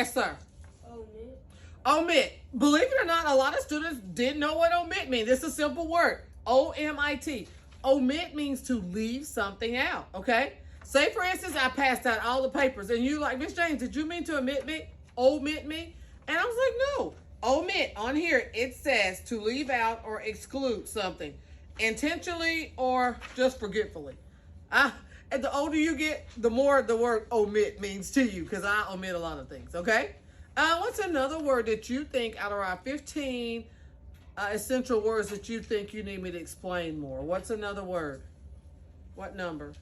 Yes, sir. Omit. Omit. Believe it or not, a lot of students didn't know what omit means. It's a simple word. O-M-I-T. Omit means to leave something out, okay? Say, for instance, I passed out all the papers, and you like, Miss James, did you mean to omit me? Omit me? And I was like, no. Omit, on here, it says to leave out or exclude something, intentionally or just forgetfully. And the older you get, the more the word omit means to you, because I omit a lot of things, okay? What's another word that you think out of our 15 essential words that you think you need me to explain more? What's another word? What number?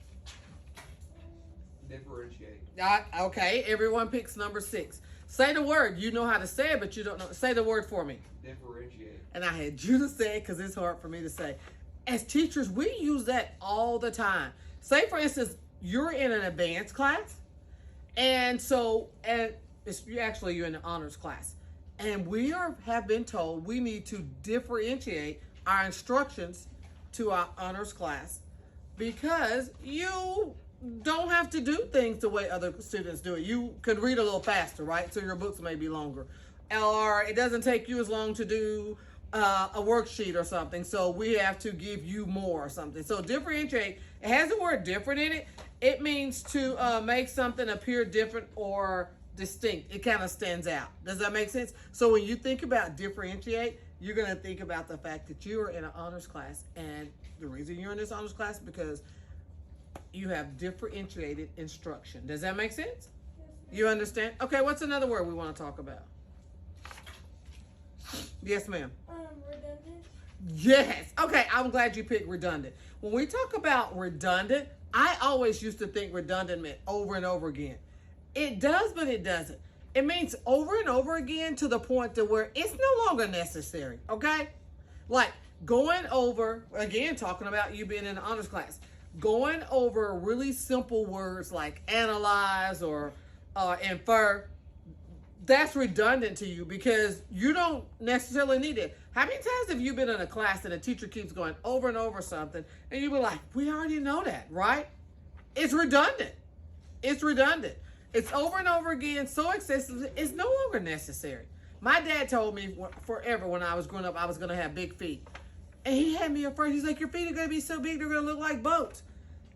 Differentiate. Okay, everyone picks number 6. Say the word. You know how to say it, but you don't know. Say the word for me. Differentiate. And I had you to say it because it's hard for me to say. As teachers, we use that all the time. Say, for instance, you're in an advanced class, and you're in an honors class, and have been told we need to differentiate our instructions to our honors class because you don't have to do things the way other students do it. You could read a little faster, right? So your books may be longer, or it doesn't take you as long to do a worksheet or something, so we have to give you more or something. So differentiate, it has the word different in it. It means to make something appear different or distinct. It kind of stands out. Does that make sense? So when you think about differentiate, you're going to think about the fact that you are in an honors class, and the reason you're in this honors class is because you have differentiated instruction. Does that make sense? You understand? Okay, what's another word we want to talk about? Yes, ma'am. Redundant. Yes. Okay, I'm glad you picked redundant. When we talk about redundant, I always used to think redundant meant over and over again. It does, but it doesn't. It means over and over again to the point to where it's no longer necessary, okay? Like going over, again, talking about you being in an honors class, going over really simple words like analyze or infer, that's redundant to you because you don't necessarily need it. How many times have you been in a class and a teacher keeps going over and over something and you be like, we already know that, right? It's redundant. It's redundant. It's over and over again, so excessive, it's no longer necessary. My dad told me forever when I was growing up I was going to have big feet. And he had me afraid. He's like, your feet are going to be so big, they're going to look like boats.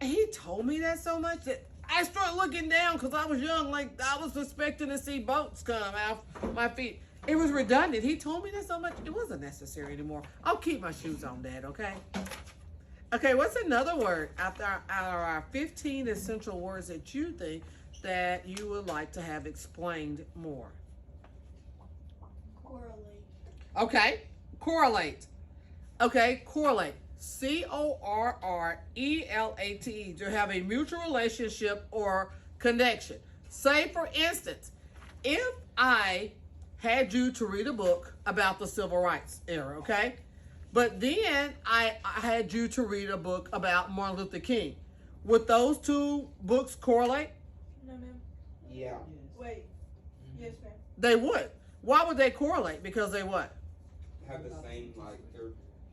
And he told me that so much that I started looking down because I was young, like I was expecting to see boats come out my feet. It was redundant. He told me that so much, it wasn't necessary anymore. I'll keep my shoes on, Dad, okay? Okay, what's another word out of our 15 essential words that you think that you would like to have explained more? Correlate. Okay, correlate. Okay, correlate. C-O-R-R-E-L-A-T-E, to have a mutual relationship or connection. Say, for instance, if I had you to read a book about the civil rights era, okay? But then I had you to read a book about Martin Luther King. Would those two books correlate? No, ma'am. Yeah. Wait. Yes, ma'am. They would. Why would they correlate? Because they what? Have the same, like, they're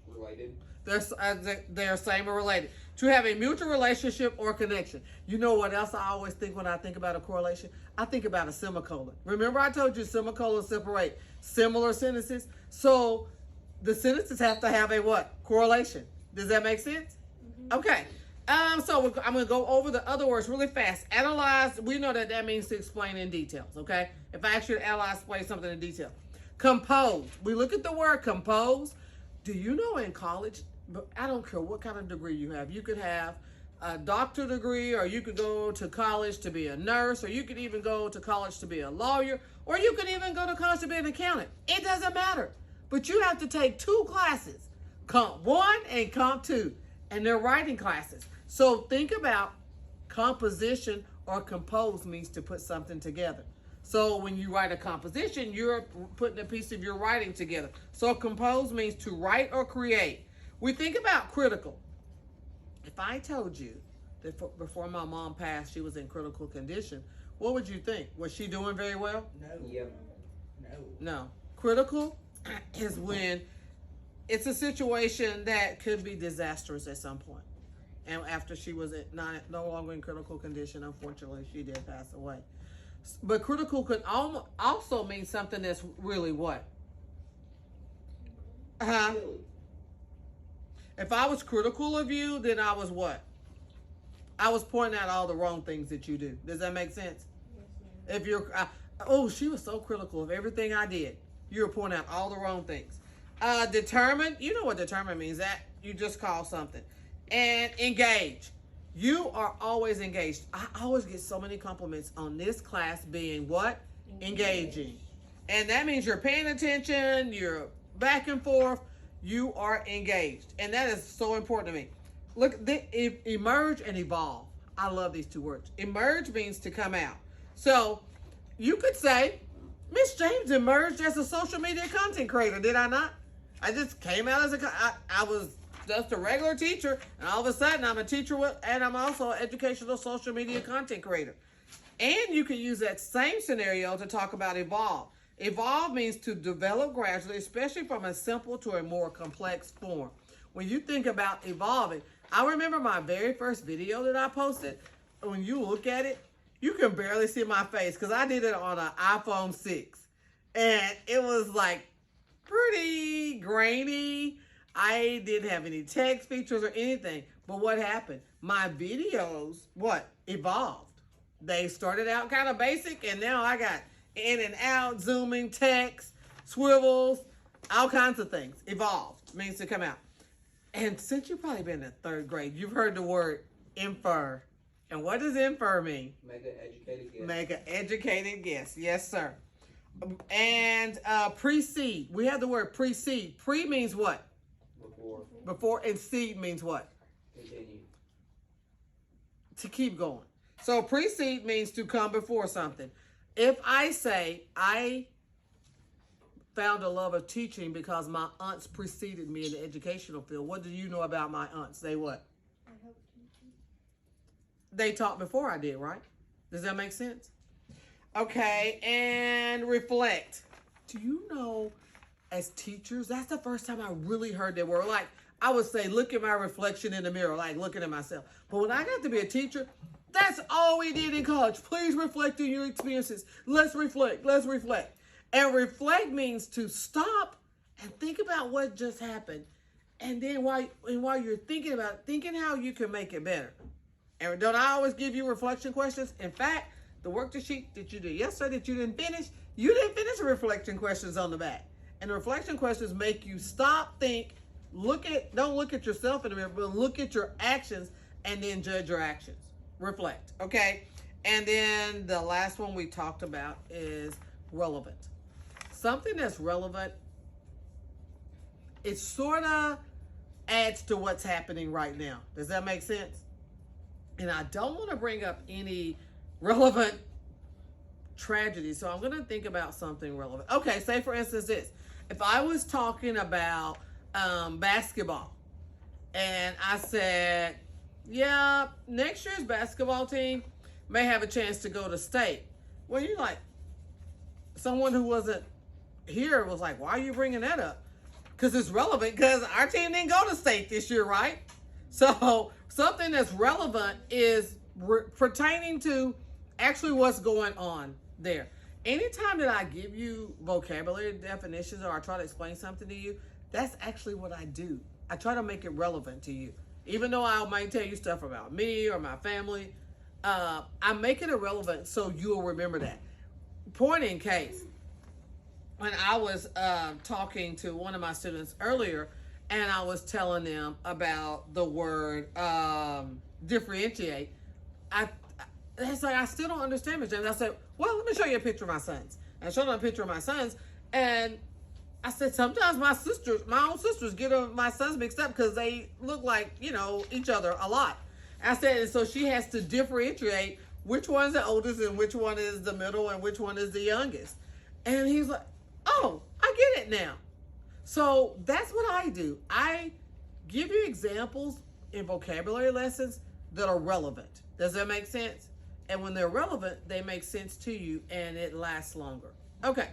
related. They're same or related. To have a mutual relationship or connection. You know what else I always think when I think about a correlation? I think about a semicolon. Remember I told you semicolons separate similar sentences? So the sentences have to have a what? Correlation. Does that make sense? Mm-hmm. Okay. So I'm going to go over the other words really fast. Analyze, we know that means to explain in details, okay? If I ask you to analyze, explain something in detail. Compose. We look at the word compose. Do you know in college, but I don't care what kind of degree you have. You could have a doctorate degree, or you could go to college to be a nurse, or you could even go to college to be a lawyer, or you could even go to college to be an accountant. It doesn't matter. But you have to take 2 classes, Comp 1 and Comp 2, and they're writing classes. So think about composition or compose means to put something together. So when you write a composition, you're putting a piece of your writing together. So compose means to write or create. We think about critical. If I told you that before my mom passed, she was in critical condition, what would you think? Was she doing very well? No. Yep. No. Critical is when it's a situation that could be disastrous at some point. And after she was no longer in critical condition, unfortunately, she did pass away. But critical could also mean something that's really what? Silly. If I was critical of you, then I was what? I was pointing out all the wrong things that you do. Does that make sense? Yes, ma'am. If you're, oh, she was so critical of everything I did. You're pointing out all the wrong things. Determined, you know what determined means. That you just call something. And engage. You are always engaged. I always get so many compliments on this class being what? Engaging. And that means you're paying attention, you're back and forth, you are engaged. And that is so important to me. Look, emerge and evolve. I love these two words. Emerge means to come out. So you could say, Miss James emerged as a social media content creator, did I not? I just came out as I was just a regular teacher, and all of a sudden I'm a teacher and I'm also an educational social media content creator. And you can use that same scenario to talk about evolve. Evolve means to develop gradually, especially from a simple to a more complex form. When you think about evolving, I remember my very first video that I posted. When you look at it, you can barely see my face because I did it on an iPhone 6. And it was like pretty grainy. I didn't have any text features or anything. But what happened? My videos, what? Evolved. They started out kind of basic, and now I got in and out, zooming, text, swivels, all kinds of things. Evolved means to come out. And since you've probably been in third grade, you've heard the word infer. And what does infer mean? Make an educated guess. Make an educated guess. Yes, sir. And precede. We have the word precede. Pre means what? Before, and seed means what? Continue. To keep going. So precede means to come before something. If I say, I found a love of teaching because my aunts preceded me in the educational field, what do you know about my aunts? They what? I helped you. They taught before I did, right? Does that make sense? Okay, and reflect. Do you know, as teachers, that's the first time I really heard that word. Like, I would say, look at my reflection in the mirror, like looking at myself. But when I got to be a teacher, that's all we did in college. Please reflect on your experiences. Let's reflect. Let's reflect. And reflect means to stop and think about what just happened. And then while you're thinking about it, thinking how you can make it better. And don't I always give you reflection questions? In fact, the worksheet that you did yesterday that you didn't finish the reflection questions on the back. And the reflection questions make you stop, think, don't look at yourself in the mirror, but look at your actions and then judge your actions. Reflect, okay? And then the last one we talked about is relevant. Something that's relevant, it sort of adds to what's happening right now. Does that make sense? And I don't want to bring up any relevant tragedy, so I'm going to think about something relevant. Okay, say for instance this. If I was talking about basketball, and I said, yeah, next year's basketball team may have a chance to go to state. Well, you're like, someone who wasn't here was like, why are you bringing that up? Because it's relevant, because our team didn't go to state this year, right? So something that's relevant is pertaining to actually what's going on there. Anytime that I give you vocabulary definitions or I try to explain something to you, that's actually what I do. I try to make it relevant to you. Even though I might tell you stuff about me or my family, I make it irrelevant so you'll remember that. Point in case, when I was talking to one of my students earlier, and I was telling them about the word differentiate, it's like, I still don't understand, Ms. James. I said, well, let me show you a picture of my sons. And I showed them a picture of my sons, and I said, sometimes my own sisters get my sons mixed up because they look like, each other a lot. I said, and so she has to differentiate which one's the oldest and which one is the middle and which one is the youngest. And he's like, oh, I get it now. So that's what I do. I give you examples in vocabulary lessons that are relevant. Does that make sense? And when they're relevant, they make sense to you and it lasts longer. Okay.